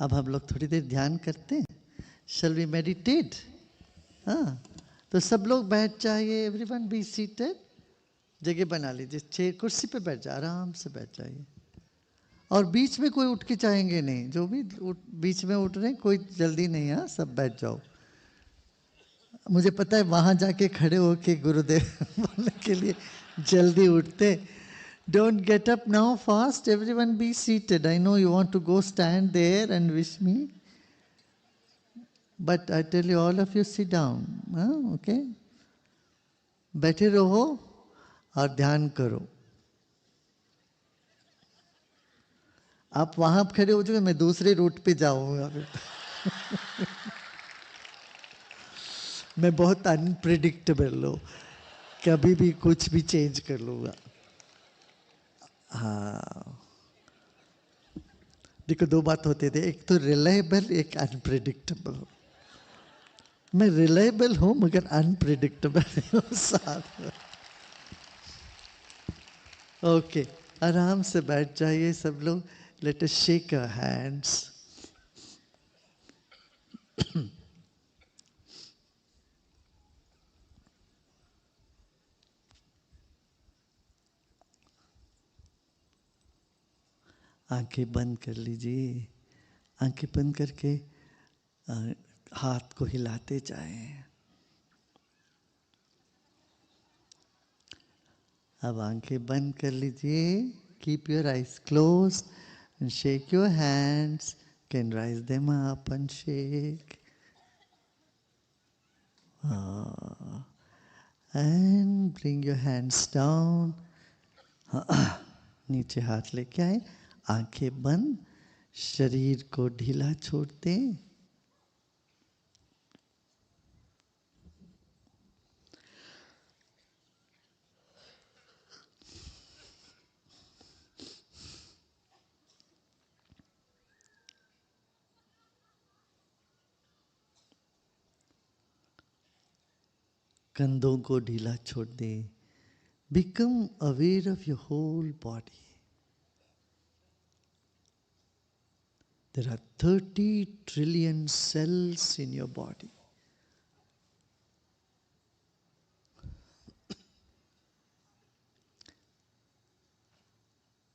अब हम लोग थोड़ी देर ध्यान करते हैं. Shall we meditate? हाँ, तो सब लोग बैठ जाइए. Everyone be seated. जगह बना लीजिए. चेयर कुर्सी पे बैठ जाए, आराम से बैठ जाइए. और बीच में कोई उठ के चाहेंगे नहीं. जो भी बीच में उठ रहे हैं, कोई जल्दी नहीं है. सब बैठ जाओ. मुझे पता है वहां जाके खड़े होके गुरुदेव बोलने के लिए जल्दी उठते. Don't get up now fast. Everyone be seated. I know you want to go stand there and wish me. But I tell you, all of you sit down. Okay? बैठे रहो और ध्यान करो. आप वहां खड़े हो जाओगे, मैं दूसरे रूट पे जाऊंगा. मैं बहुत अनप्रिडिक्टेबल हूँ. कभी भी कुछ भी चेंज कर लूंगा. हाँ, देखो दो बात होते थे. एक तो रिलायबल, एक अनप्रिडिक्टेबल. मैं रिलायबल हूं मगर अनप्रिडिक्टेबल हूं साथ में. ओके, आराम से बैठ जाइए सब लोग. Let us shake our hands. आंखें बंद कर लीजिए. आंखें बंद करके हाथ को हिलाते जाएं. अब आंखें बंद कर लीजिए. Keep your eyes close and shake your hands. Can rise them up and shake. And bring your hands down. नीचे हाथ लेके आए. आंखें बंद. शरीर को ढीला छोड़ते. कंधों को ढीला छोड़ दे. Become aware of your whole body. There are 30 trillion cells in your body.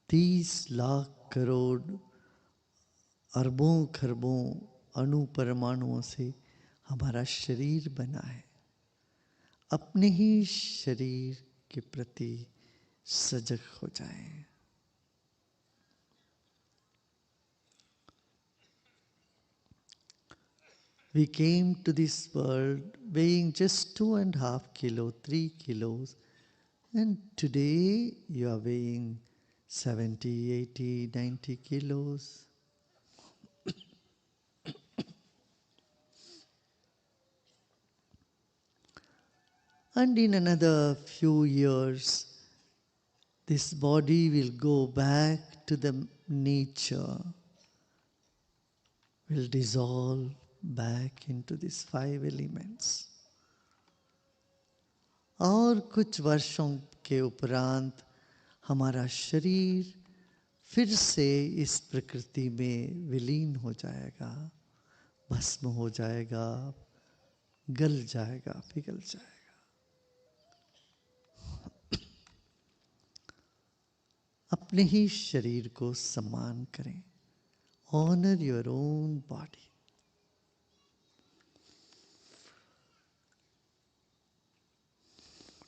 तीस लाख करोड़ अरबों खरबों अणु परमाणुओं से हमारा शरीर बना है. अपने ही शरीर के प्रति सजग हो जाएं. We came to this world weighing just 2.5 kilo, 3 kilos, and today you are weighing 70, 80, 90 kilos. And in another few years, this body will go back to the nature, will dissolve back into these 5 elements. और कुछ वर्षों के उपरांत हमारा शरीर फिर से इस प्रकृति में विलीन हो जाएगा, भस्म हो जाएगा, गल जाएगा, पिघल जाएगा. अपने ही शरीर को सम्मान करें. Honor your own body.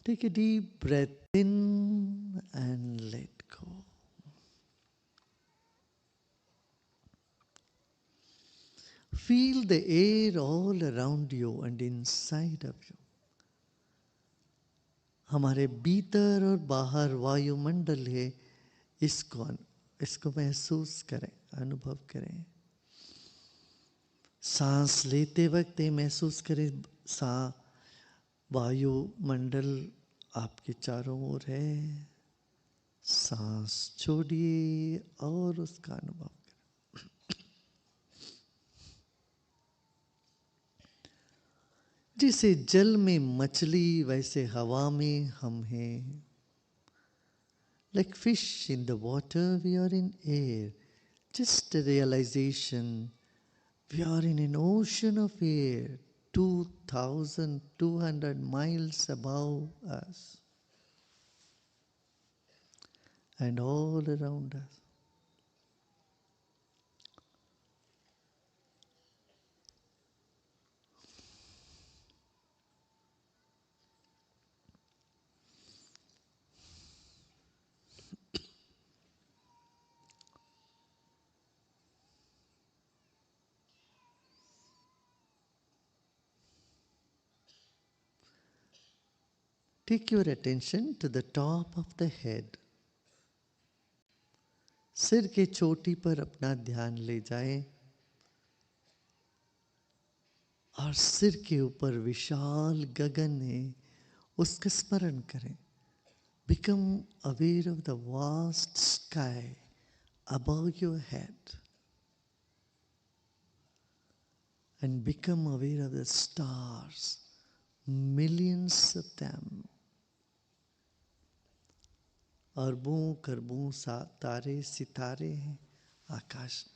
Take a deep breath in and let go. Feel the air all around you and inside of you. हमारे भीतर और बाहर वायुमंडल है. इसको महसूस करें, अनुभव करें. सांस लेते वक्त ये महसूस करें, वायुमंडल आपके चारों ओर है. सांस छोड़िए और उसका अनुभव करें. जैसे जल में मछली वैसे हवा में हम हैं. Like fish in the water, we are in air. Just a realization We are in an ocean of air 2,200 miles above us and all around us. Take your attention to the top of the head. सिर के चोटी पर अपना ध्यान ले जाएं और सिर के ऊपर विशाल गगन है उसका स्मरण करें. Become aware of the vast sky above your head and become aware of the stars, millions of them. अरबों खरबों तारे सितारे हैं आकाश में.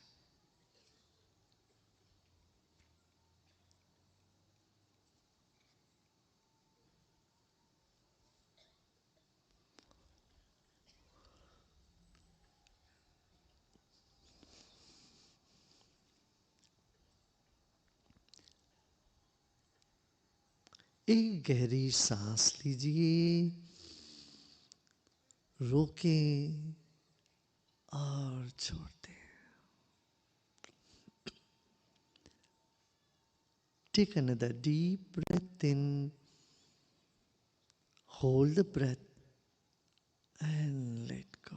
एक गहरी सांस लीजिए, रोकें और छोड़ दें. Take another deep breath in, hold the breath and let go.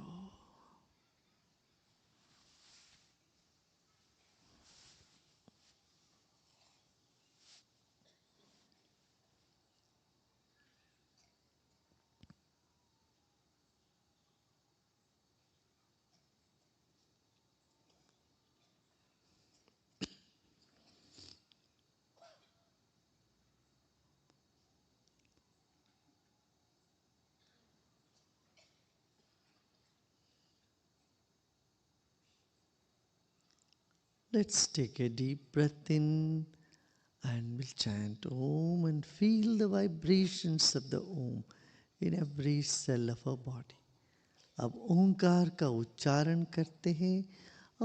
Let's take a deep breath in and we'll chant Om and feel the vibrations of the Om in every cell of our body. अब ओंकार का उच्चारण करते हैं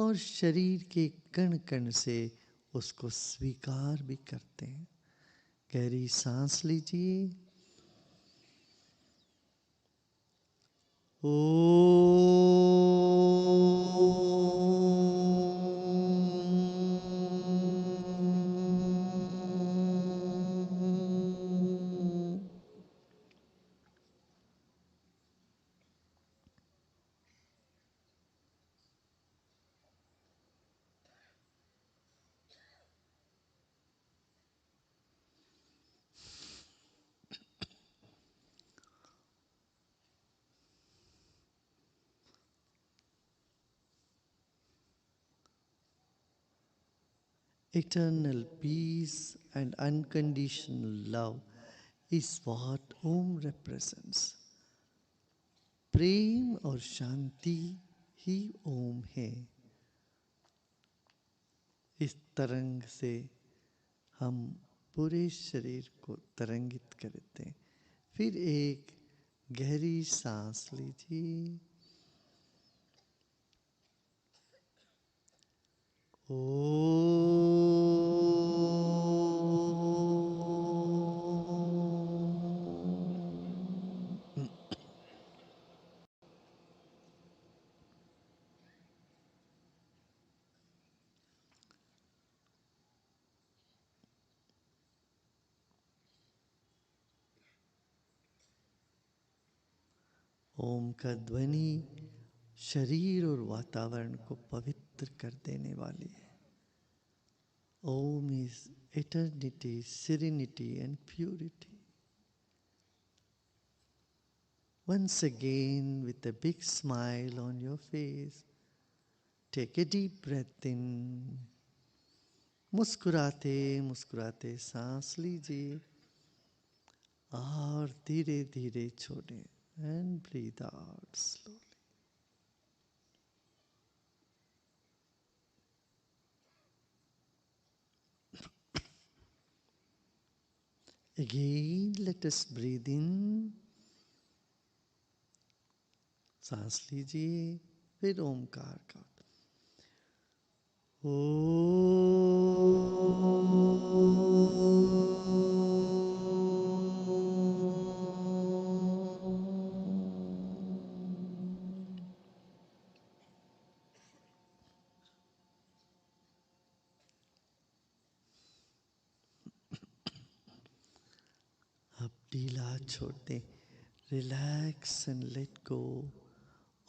और शरीर के कण कण से उसको स्वीकार भी करते हैं. गहरी सांस लीजिए. Eternal peace and unconditional love is what Om represents. प्रेम और शांति ही ओम है. इस तरंग से हम पूरे शरीर को तरंगित करते हैं. फिर एक गहरी सांस लीजिए. ओम का ध्वनि शरीर और वातावरण को पवित्र कर देने वाली है. Om is eternity, serenity and purity. Once again, with a big smile on your face, take a deep breath in. मुस्कुराते मुस्कुराते सांस लीजिए और धीरे धीरे छोड़ें. And breathe out slowly. Again, let us breathe in. सांस लीजिए, फिर ओमकार का। ओ अब ढीला छोड़ दें. Relax and let go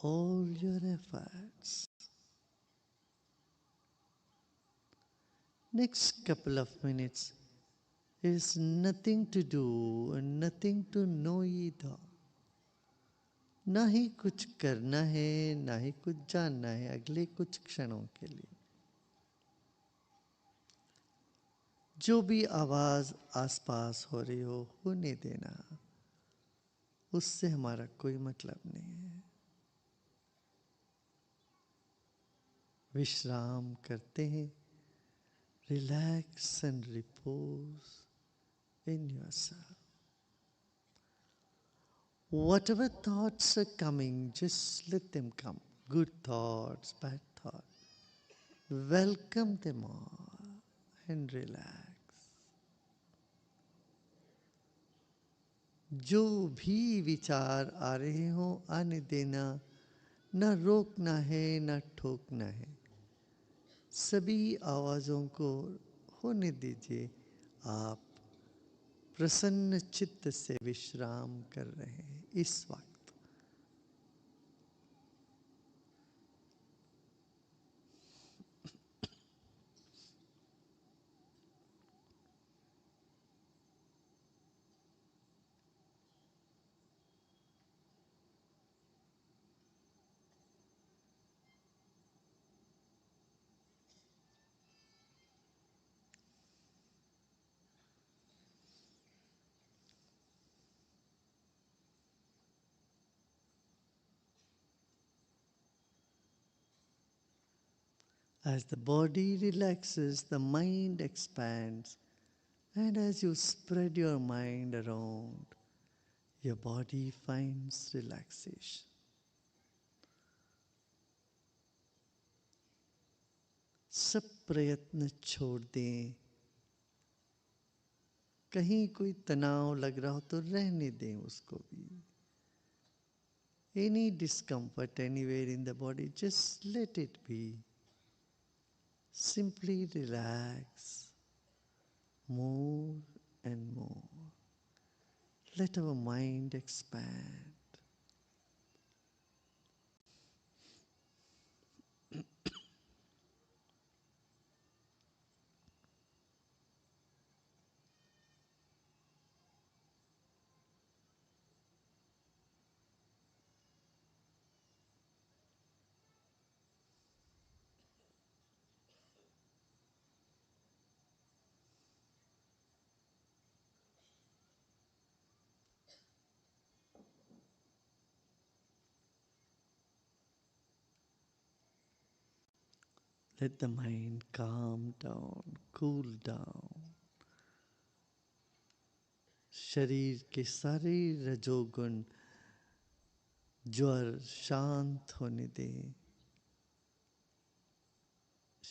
all your efforts. Next couple of minutes is nothing to do and nothing to know either. ना ही कुछ करना है, ना ही कुछ जानना है अगले कुछ क्षणों के लिए. जो भी आवाज आसपास हो रही हो, होने देना. उससे हमारा कोई मतलब नहीं है. विश्राम करते हैं. Relax and repose in yourself. Whatever thoughts are coming, just let them come. Good thoughts, bad thoughts. Welcome them all and relax. जो भी विचार आ रहे हो आने देना, न रोकना है न ठोकना है. सभी आवाज़ों को होने दीजिए. आप प्रसन्न चित्त से विश्राम कर रहे हैं इस वक्त. As the body relaxes, the mind expands. And as you spread your mind around, your body finds relaxation. सब प्रयत्न छोड़ दें. कहीं कोई तनाव लग रहा हो तो रहने दें उसको भी. Any discomfort anywhere in the body, just let it be. Simply relax more and more. Let our mind expand. Let the mind calm down, cool down. शरीर के सारे रजोगुण ज्वर शांत होने दें.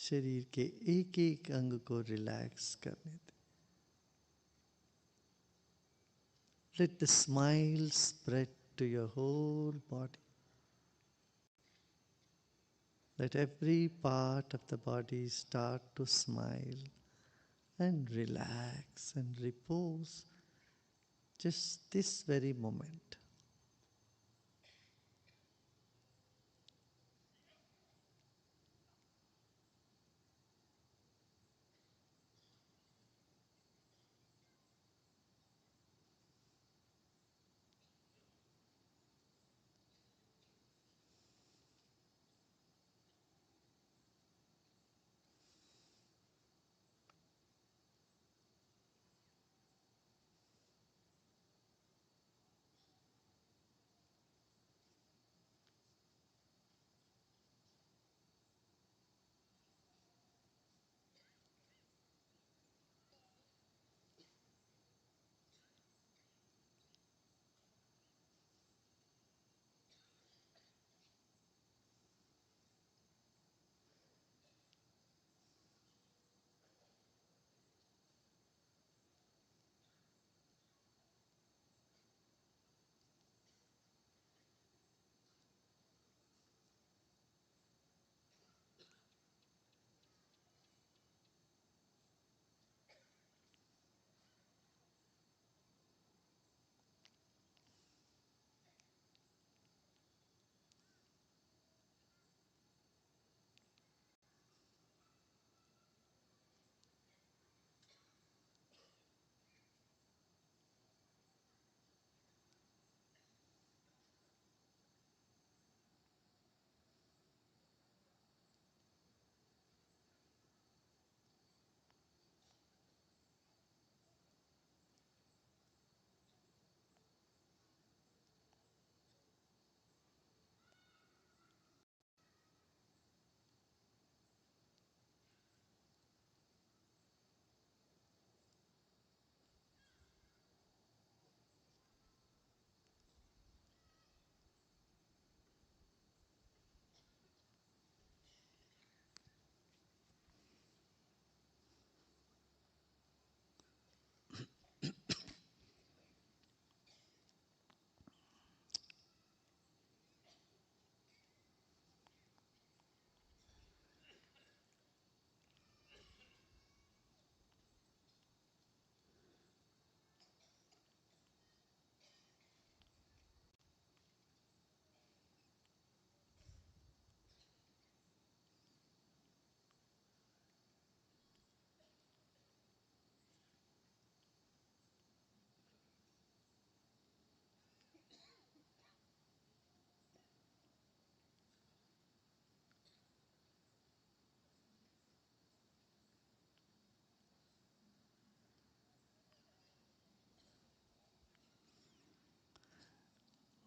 शरीर के एक एक अंग को रिलैक्स करने दें. Let the smile spread to your whole body. Let every part of the body start to smile and relax and repose just this very moment.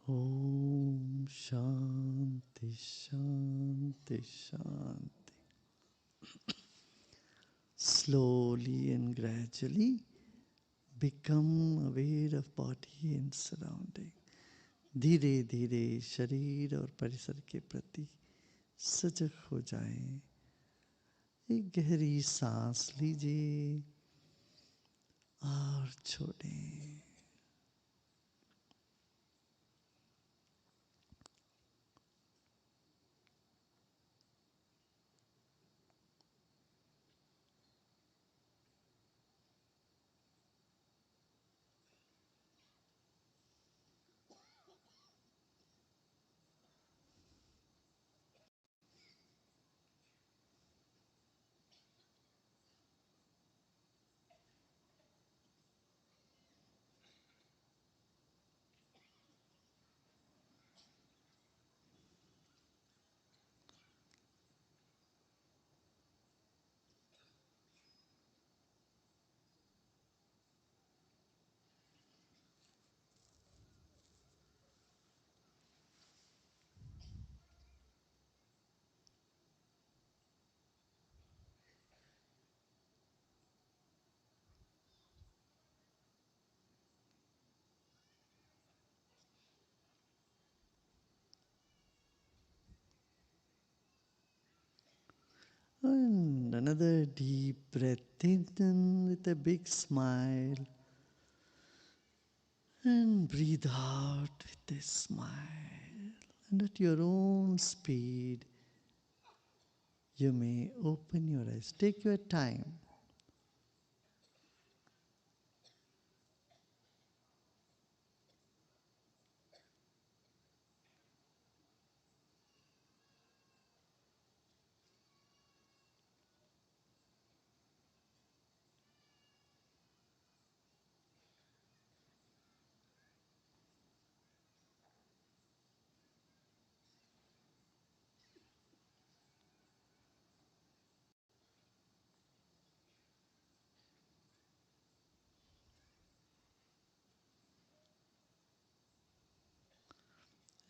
Om Shanti Shanti Shanti. Slowly and gradually become aware of body and surrounding. धीरे धीरे शरीर और परिसर के प्रति सजग हो जाएं। एक गहरी सांस लीजिए और छोड़ें। And another deep breath in with a big smile. And breathe out with a smile. And at your own speed, you may open your eyes. Take your time.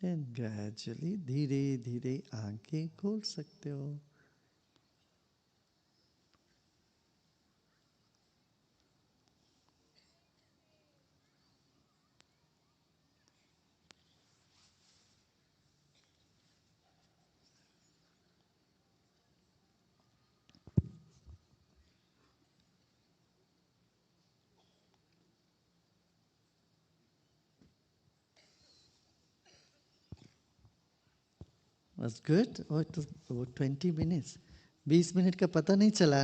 And gradually, धीरे धीरे आंखें खोल सकते हो. Was good? Oh, it was about 20 minutes. 20 minute का पता नहीं चला.